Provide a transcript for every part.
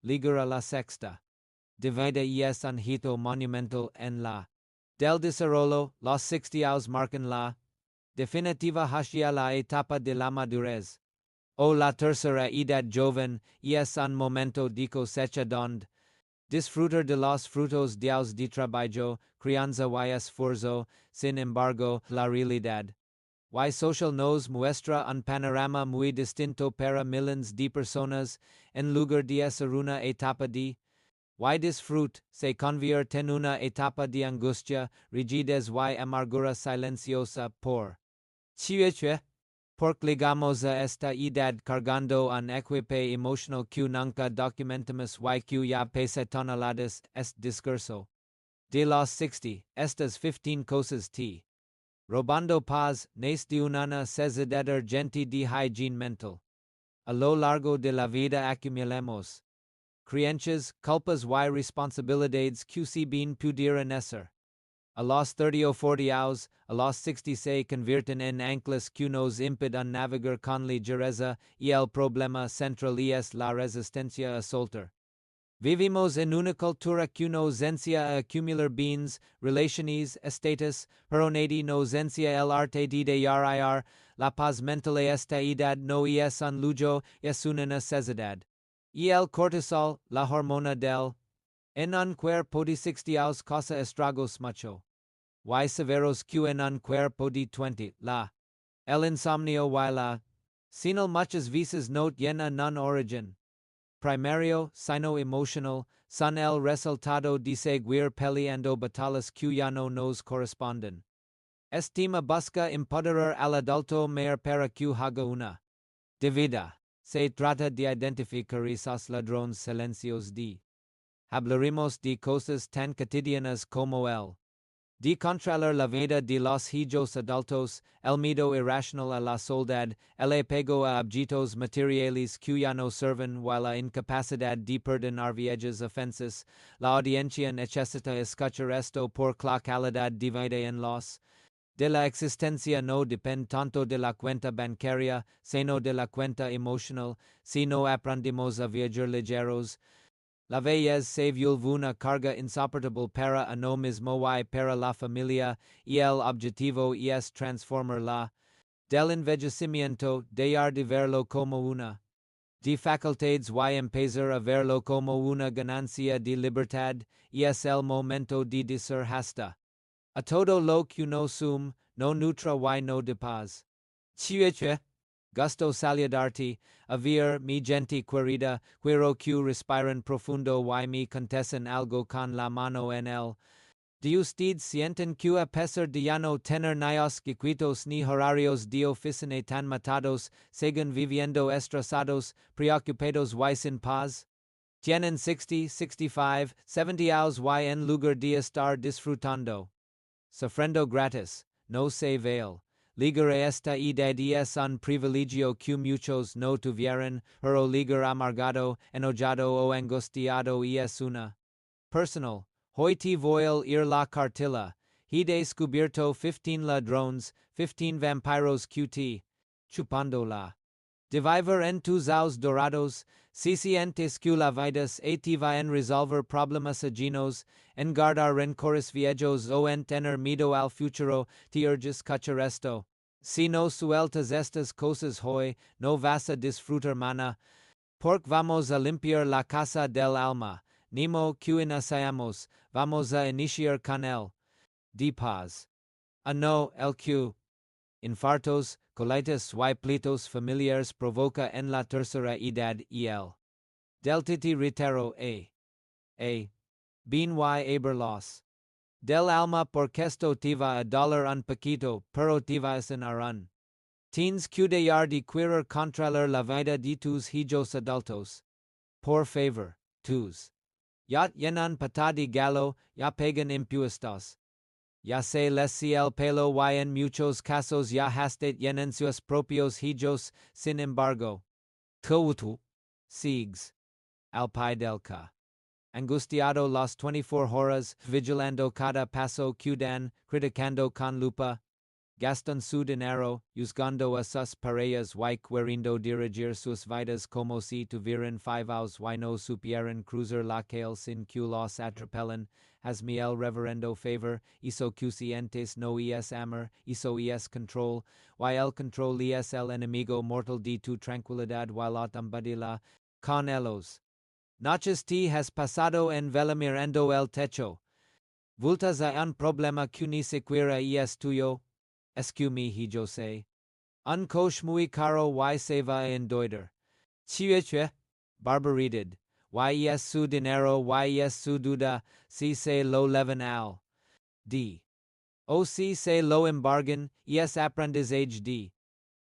ligura la sexta. Divide es un hito monumental en la del desarrollo, los 60 años marcan la definitiva hacia la etapa de la madurez. O la tercera edad joven, es un momento de cosecha donde disfrutar de los frutos dios de trabajo, crianza y esfuerzo, sin embargo, la realidad y social nos muestra un panorama muy distinto para millones de personas, en lugar de ser una etapa de y disfrut, se convierte en una etapa de angustia, rigidez y amargura silenciosa por Chiche, porque ligamos a esta edad cargando un equipe emocional que nunca documentamos y que ya pesa toneladas, este discurso. De los 60, estas 15 cosas t. Robando paz, nes de una necesidad urgente de higiene mental. A lo largo de la vida acumulamos creencias, culpas y responsabilidades que se bien pudieran ser. A los 30 o 40 años, a los 60 se convierten en anclas que nos impiden navegar con ligereza, y el problema central es la resistencia a soltar. Vivimos en una cultura que nos enseña a acumular bienes, relaciones, estatus, pero nadie nos enseña el arte de dejar. La paz mental a esta edad no es un lujo, es una necesidad. Y el cortisol, la hormona del en un cuerpo de 60 años causa estragos mucho y severos que en un cuerpo de 20, el insomnio y la senil muchas veces no tiene un origen primario, sino emocional, son el resultado de seguir peleando batallas que ya no nos corresponden. Estima busca empoderar al adulto mayor para que haga una de vida. Se trata de identificar esos ladrones silenciosos de hablaremos de cosas tan cotidianas como el de controlar la vida de los hijos adultos, el miedo irracional a la soledad, el apego a objetos materiales que ya no sirven y la incapacidad de perdonar viejas ofensas. La audiencia necesita escuchar esto por la calidad de vida en los de la existencia no depende tanto de la cuenta bancaria, sino de la cuenta emocional, si no aprendemos a viajar ligeros. La vejez se vuelve una carga insoportable para uno mismo y para la familia, y el objetivo es transformar la del envejecimiento, dejar de verlo como una de facultades y empezar a verlo como una ganancia de libertad, y es el momento de decir hasta a todo lo que no sum, no nutra y no de paz. Chiche. Gusto saludarte, a ver mi gente querida, quiero que respiren profundo y me contesten algo con la mano en el. De usted sienten que a pesar de ya no tener nios quitos ni horarios de oficina tan matados, siguen viviendo estresados, preocupados y sin paz? Tienen 60, 65, 70 años y en lugar de estar disfrutando. Sufriendo gratis, no se vale. Ligar a esta edad es un privilegio que muchos no tuvieron, pero ligar amargado, enojado o angustiado es una personal. Hoy te voy a ir la cartilla. He descubierto 15 ladrones, 15 vampiros QT. Chupándola. De vivir en tus ojos dorados, si sientes que la vida va en resolver problemas ajenos, en guardar rencores viejos o en tener miedo al futuro, te urges escuchar esto. Si no sueltas estas cosas hoy, no vas a disfrutar mañana, porque vamos a limpiar la casa del alma. Nemo que iniciamos, vamos a iniciar con él. De paz. No, el que infartos, colitis y pleitos familiares provoca en la tercera edad y el deltiti reitero bien y eberlos del alma porque esto te va a doler un poquito, pero te vas en arun. Tienes que dejar de querer controlar la vida de tus hijos adultos. Por favor, tus. Ya llenan pata de gallo, ya pegan impuestos. Ya se les el pelo y en muchos casos ya hasta llenan sus propios hijos, sin embargo. Tuutu. Siegs. Alpaidelka. Angustiado las 24 horas, vigilando cada paso que dan, criticando con lupa. Gaston su dinero, juzgando a sus parejas y queriendo dirigir sus vidas como si tuvieran 5 años y no supieran cruzar la calle sin que los atropellen, hazme el reverendo favor, hizo cucientes no es amor, hizo es control, y el control es el enemigo mortal de tu tranquilidad y la tambadila, con elos. Noches te has pasado en vela mirando el techo. Vultas a un problema que ni siquiera es tuyo. Escumi he jose. Un coche muy caro y se va en doider. Chiche, barbaridad. Y es su dinero y es su duda, si se lo leven al. D. O si se lo embargan, es aprendizaje d.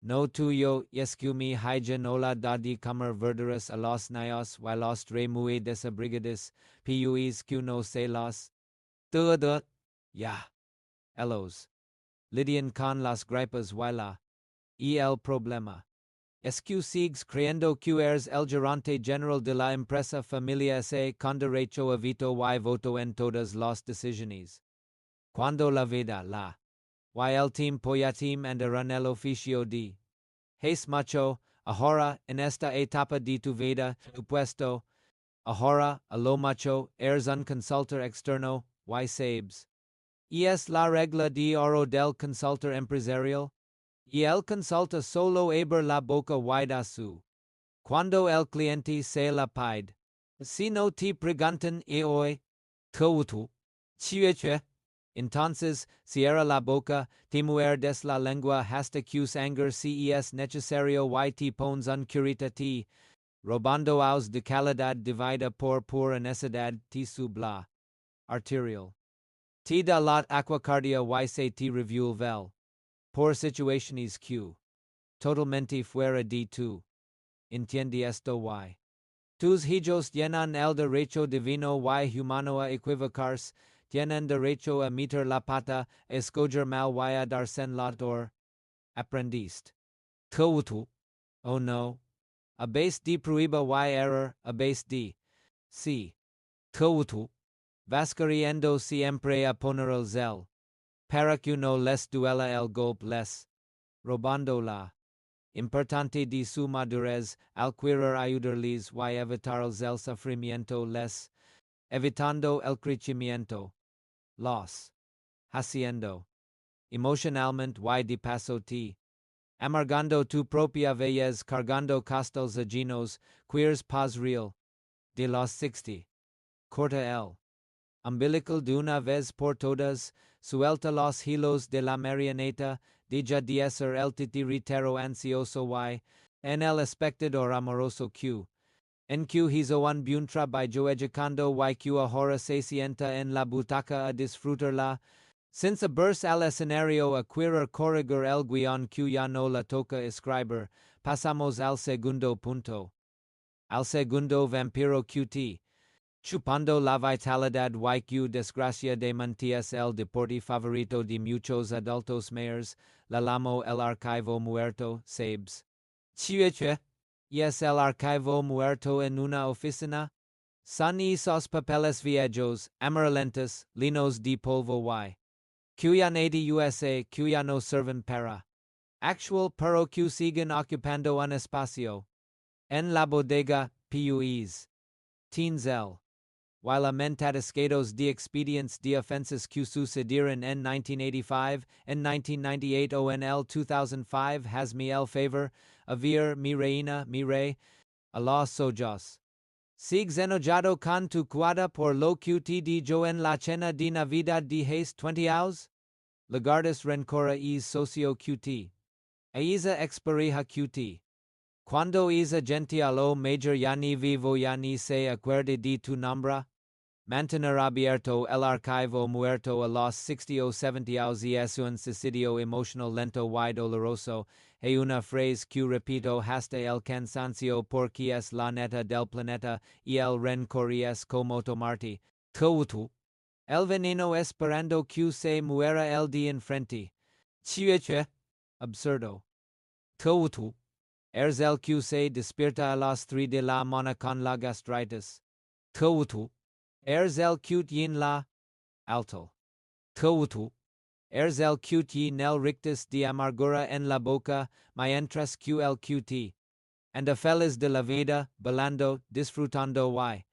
No tuyo, escumi hija nola dadi comer verduras a los nios y los tre muy desabrigados, puis que no se los. Todo. Ya. Elos. Lidian con las gripas y el problema. Es que sigues creyendo que eres el gerente general de la empresa familia se con derecho a veto y voto en todas las decisiones. Cuando la vida y el team poyatim andarán el oficio de. Hace mucho, ahora, en esta etapa de tu vida, tu puesto, ahora, a lo mucho, eres un consultor externo, y sabes. Es la regla de oro del consultor empresarial. Y el consulta solo abre la boca wide a su. Cuando el cliente se la pide. Si no te preguntan y hoy, tu, chiche. Entonces, cierra la boca, te muerdes la lengua hasta que anger si es necesario y te pones un curita ti. Robando aus de calidad de vida por necesidad te subla. Arterial. Te da lot aquacardia y se te revuelve. Por situaciones q. Totalmente fuera de tu. Entiende esto y. Tus hijos tienen el derecho divino y humano a equivocarse, tienen derecho a meter la pata, escoger mal y a darse la dor. Aprendiste. Tu. Oh no. A base de prueba y error, a base de. Si. Tu. Vascariendo siempre a poner el zel. Para que no les duela el golpe les. Robando la. Importante de su madurez, al querer ayudarles y evitar el sufrimiento les, evitando el crecimiento, los, haciendo, emocionalmente y de paso ti, amargando tu propia vejez cargando costos ajenos, queers paz real, de los 60, corta el, umbilical de una vez por todas, suelta los hilos de la marioneta, deja de ser el titiritero ansioso y, en el espectador amoroso q. En q hizo un buen trabajo educando y q ahora se sienta en la butaca a disfrutarla, sin saberse al escenario a querer corregir el guión q ya no la toca escribir, pasamos al segundo punto. Al segundo vampiro qt. Chupando la vitalidad y desgracia de mantías el deporte favorito de muchos adultos mayores, la lamo el archivo muerto, sabes. Chiche, es el archivo muerto en una oficina? Son esos papeles viejos, amarillentos, linos de polvo y. Cuya de USA, cuya no sirven para. Actual pero que siguen ocupando un espacio. En la bodega, puis. Tinzel. While amentadiscados de expedients de offenses que sucedieron en 1985, en 1998 o en el 2005 hazme el favor, a ver mi reina, mi rey, a los sojos. Sigues enojado con tu cuada por lo que te dijo en la cena de Navidad de hace 20 años? Lagardes rencora es socio QT. Aiza expareja QT. Cuando es gente a lo major ya ni vivo ya ni se acuerde de tu nombre? Mantener abierto el archivo muerto a los 60 o 70 años es un suicidio emocional lento y doloroso, hay una frase que repito hasta el cansancio porque es la neta del planeta y el rencor es como tomarte. Tuutu. El veneno esperando que se muera el de enfrente. Chiche. Absurdo. Tuutu. Eres el que se despierta a las 3 de la mañana con la gastritis. Tuutu. Eres el cute yin la. Alto. Tuutu. Ers el qt nel rictus de amargura en la boca, mientras que el qt. And feliz de la vida, bailando, disfrutando y.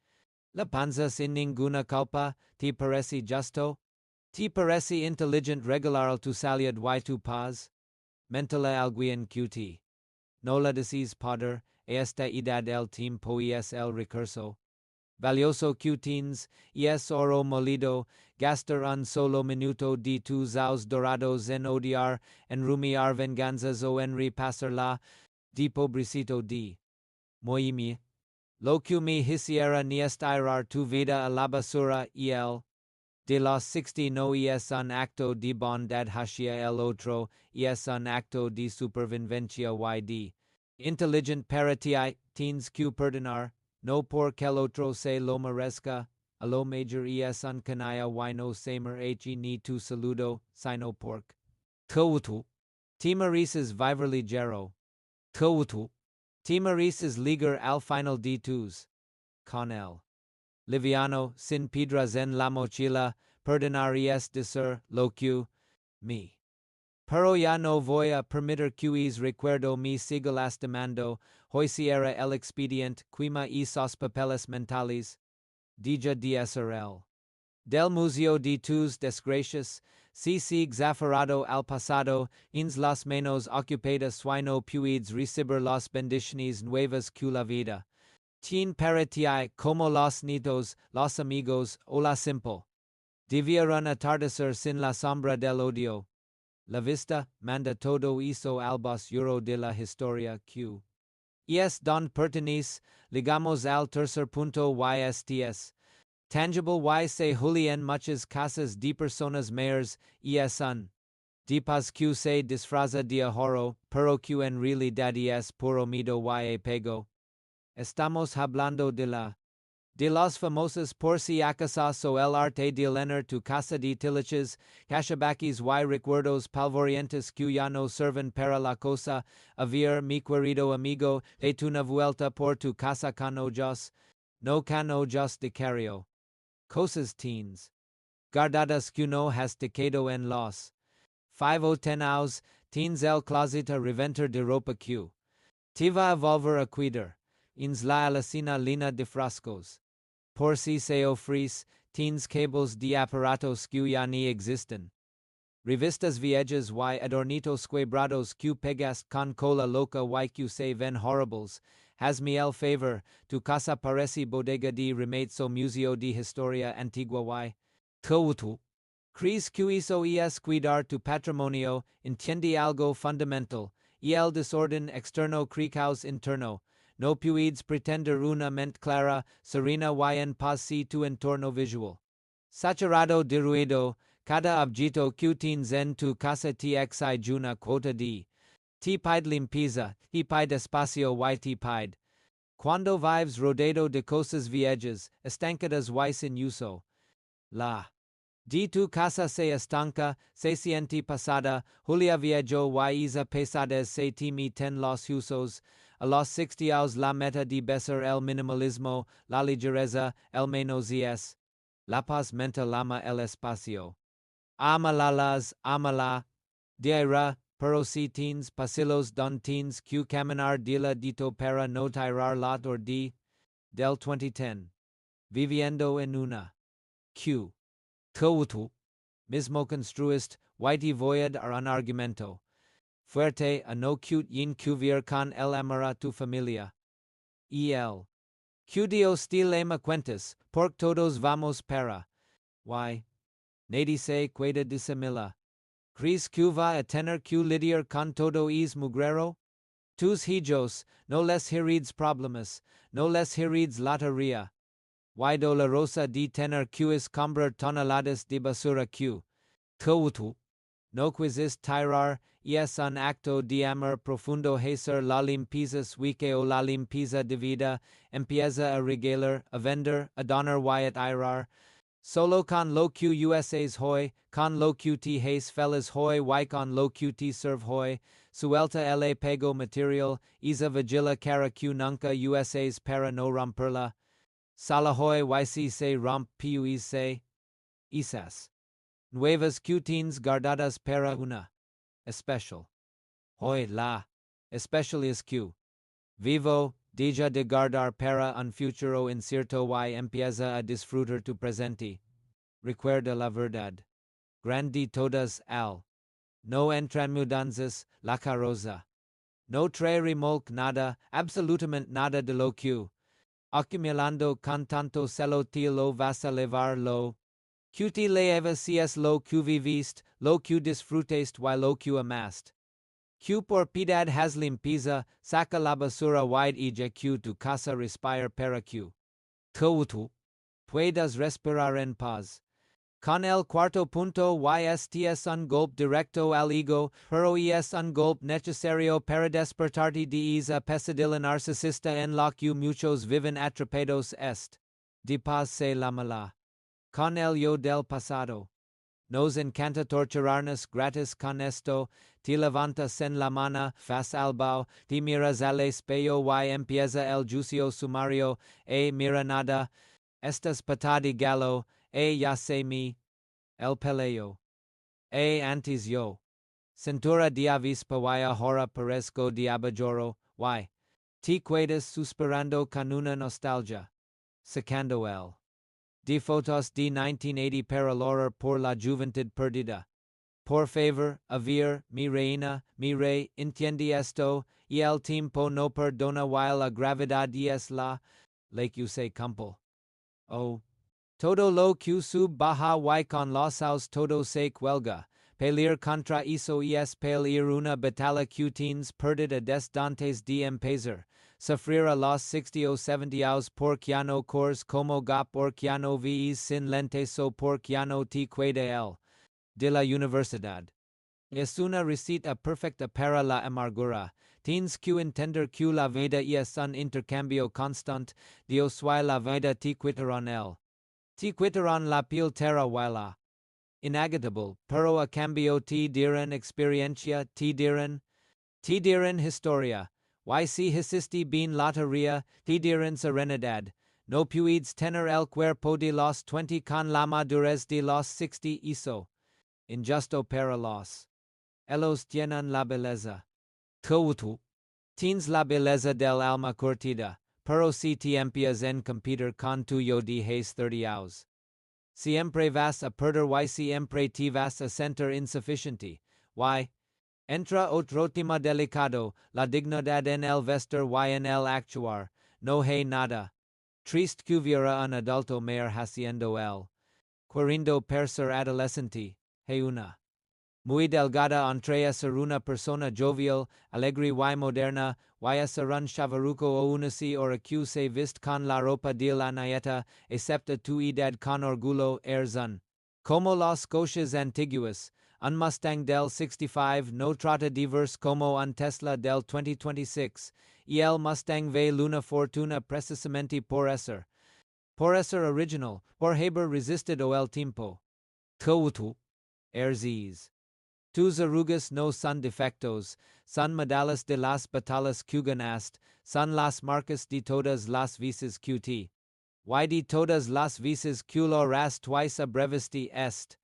La panza sin ninguna culpa, ¿te parece justo? ¿Te parece intelligent regular tu salud y tu paz? Mentala alguien qt. No la decís poder, esta edad el tiempo es el recurso. Valioso qtins, es oro molido, gastar un solo minuto de tus aos dorados en odiar, en rumiar venganzas o en repasarla, de pobrecito de. Moimi. Lo que me hiciera ni estirar tu vida a la basura y el. De los 60 no es un acto de bondad hacia el otro, es un acto de supervivencia y de. Intelligent para ti, teens que perdonar, no por que el otro se lo merezca, a lo major es un canalla y no se merece ni tu saludo, sino pork. Tuutu. Te mereces vivir ligero. Tuutu. Te mereces ligar al final de tus. Con él. Liviano, sin piedras en la mochila, perdonar es decir, lo que, me. Pero ya no voy a permitir que recuerdo me siga lastimando, hoy si era el expediente, quima esos papeles mentales, dija DSRL. Del museo de tus desgracias, si sigue zafarado al pasado, ins las menos ocupadas y no puedes recibir las bendiciones nuevas que la vida. Tien para ti como los nietos, los amigos, o la simple. Debieron atardecer sin la sombra del odio. La vista, manda todo eso al basuro de la historia Q. Es don pertenece, ligamos al tercer punto YSTS. Tangible y se julien muchas casas de personas mayores, es un. Depas Q se disfraza de ahorro, pero Q en realidad es puro miedo y apego. Estamos hablando de los famosos por si acaso el arte de lener tu casa de tiliches, cachabakis y recuerdos palvorientes que ya no sirven para la cosa, a ver mi querido amigo, de tu vuelta por tu casa con ojos, no con ojos de cario. Cosas teens. Guardadas que no has decado en los 5 o 10 años, teens el closet a reventar de ropa que te va a volver a cuidar, ins la alacena lina de frascos. Por si se ofrece, teens cables de aparatos que ya ni existen. Revistas viejas y adornitos quebrados que pegas con cola loca y que se ven horribles, hazme el favor, tu casa parece bodega de remate museo de historia antigua y. Tuutu. ¿Crees que eso es cuidar tu patrimonio, entiende algo fundamental, y el desorden externo crecaos interno? No puedes pretender una mente clara, serena y en paz si tu entorno visual. Saturado de ruido, cada objeto que tienes en tu casa te exige una cuota de. Te pide limpieza, te pide espacio y te pide. Cuando vives rodeado de cosas viejas, estancadas y sin uso. La. De tu casa se estanca, se siente pasada, Julia viejo y isa pesadas se temi ten los usos, a los 60 años la meta de besar el minimalismo, la ligereza, el menos es. La paz mental ama el espacio. Amalalas, amala, diera, pero si teens pasillos don teens que caminar de la dito para no tirar lot or di. Del 2010. Viviendo en una. Q. Tuutu. Mismo construist, whitey voyad ar un argumento. Fuerte a no cute yin cuvir con el amara tu familia. El. Cudio stilema cuentas, por todos vamos para. Y. Nadie se queda disimila. ¿Crees que va a tener que lidiar con todo es mugrero? Tus hijos, no les herids problemas, no les herids lotería. Y dolorosa de tener que comprar toneladas de basura que. Tuutu. No quisiste tirar, es un acto de amor profundo hacer la limpieza suique o la limpieza de vida, empieza a regalar, a vender, a donar y a irar. Solo con lo que USA's hoy, con lo que te hace feliz hoy y con lo que te serve hoy, suelta el apego material, isa vigila cara que nunca USA's para no romperla. Sala hoy y si se romp puis se. Isas. nuevas cutines guardadas para una especial. Hoy la especial es que vivo deja de guardar para un futuro incierto y empieza a disfrutar tu presente. Recuerda la verdad. Grande todas al. No entran mudanzas, la carroza. No trae remolque nada, absolutamente nada de lo que. Accumulando con tanto celo te lo vas a levar lo. Que te leva si es lo que viviste, lo que disfrutaste y lo que amaste. Que por piedad has limpieza, saca la basura wide y que tu casa respire para que. Tu puedas respirar en paz. Con el cuarto punto YSTS un golpe directo al ego, pero es un golpe necesario para despertarte de esa pesadilla narcisista en la que muchos viven atrapados de paz se la mala. Con el yo del pasado. Nos encanta torturarnos gratis con esto, te levantas en la mañana, fas albao, te miras al espejo y empieza el juicio sumario, mira nada, estás pata de gallo, ya sé mi, el peleo. Antes yo. Cintura de avispa y ahora parezco de abajoro, te quedas suspirando con una nostalgia. Sacando el. De fotos de 1980 para el horror por la juventud perdida. Por favor, avir, mi reina, mi rey, entiende esto, y el tiempo no perdona while la gravedad es la, que se cumple. Oh. Todo lo que sub baja y con los aus todo se cuelga. Pelir contra eso es pelir una batalla que tienes perdida des dantes de empezar. Sufrir a los 60 o 70 aus por no cors como gap or no vis sin lentes o por no te queda el. De la universidad. Es una receta perfecta para la amargura. Tienes que entender que la vida es un intercambio constant, Dios y la vida te quitarán el. Te quitarán la piel terra y la inagotable, pero a cambio te dirán experiencia, te dirán historia, y si hiciste bien la tarea, te dirán serenidad. No puedes tener el cuerpo de los 20 con la madurez de los 60 eso. Injusto para los. Ellos tienen la belleza. Tu tienes la belleza del alma curtida, pero si te empiezas en competir con tu yo de hace 30 años. Siempre vas a perder y siempre te vas a sentir insuficiente. Entra otro tema delicado, la dignidad en el vestir y en el actuar. No hay nada. Triste que viera un adulto mayor haciendo el. Queriendo per ser adolescente. Hay una. Muy delgada entre ser una persona jovial, alegre y moderna, y ser un chavaruco o una si ora que se vist con la ropa de la nieta, excepto tu edad con orgullo erzun. Como las coches antiguas, un Mustang del 65 no trata diverse como un Tesla del 2026, y el Mustang ve luna fortuna precisamente por ser. Por ser original, por haber resistido el tiempo. Tu erzis. Tus arrugas no son defectos, son modales de las batallas que ganaste, son las marcas de todas las veces que te. Y de todas las veces que lo harás twice a breveste est.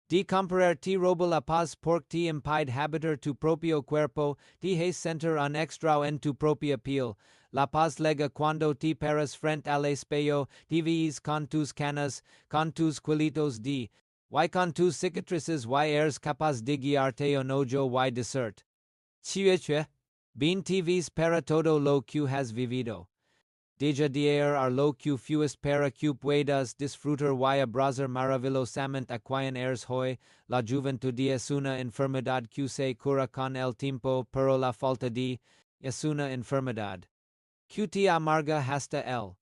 De comparar te roba la paz porque te impide habitar tu propio cuerpo, te hace sentir un extra en tu propia piel. La paz lega cuando te paras frente al espejo, te ves con tus canas, con tus quilitos de. Y con tus cicatrices y eres capaz de guiarte o no yo y desert. Chue, bien te ves para todo lo que has vivido. Deja de ar lo que fuiste para que puedas disfrutar y abrazar maravillosamente a quien eres hoy. La juventud es una enfermedad que se cura con el tiempo, pero la falta de es una enfermedad que te amarga hasta el.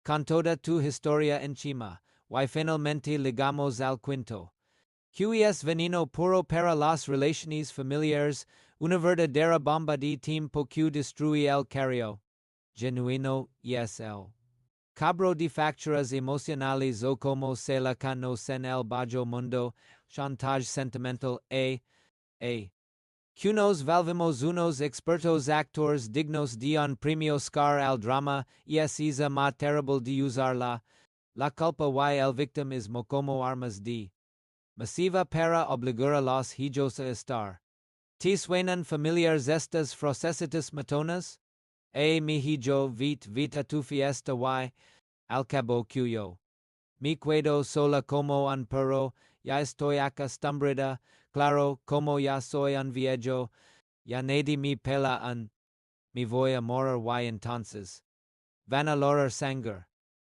Con toda tu historia encima, y finalmente ligamos al quinto. Que es veneno puro para las relaciones familiares, una verdadera bomba de tiempo que destruye el cario. Genuino es el. Cabro de facturas emocionales o como se la conoce en el bajo mundo, chantage sentimental que nos valvemos unos expertos actores dignos de un premio Oscar al drama, es esa más terrible de usarla. La culpa y el victim es como armas de Masiva para obligar a los hijos a estar. ¿Te suenan familiares estas frasecitas matonas? Mi hijo vita tu fiesta y, al cabo cuyo. Me quedo sola como un perro, ya estoy acostumbrada, claro, como ya soy un viejo, ya nadie me pela me voy a morir y entonces. Van a lorar sangre.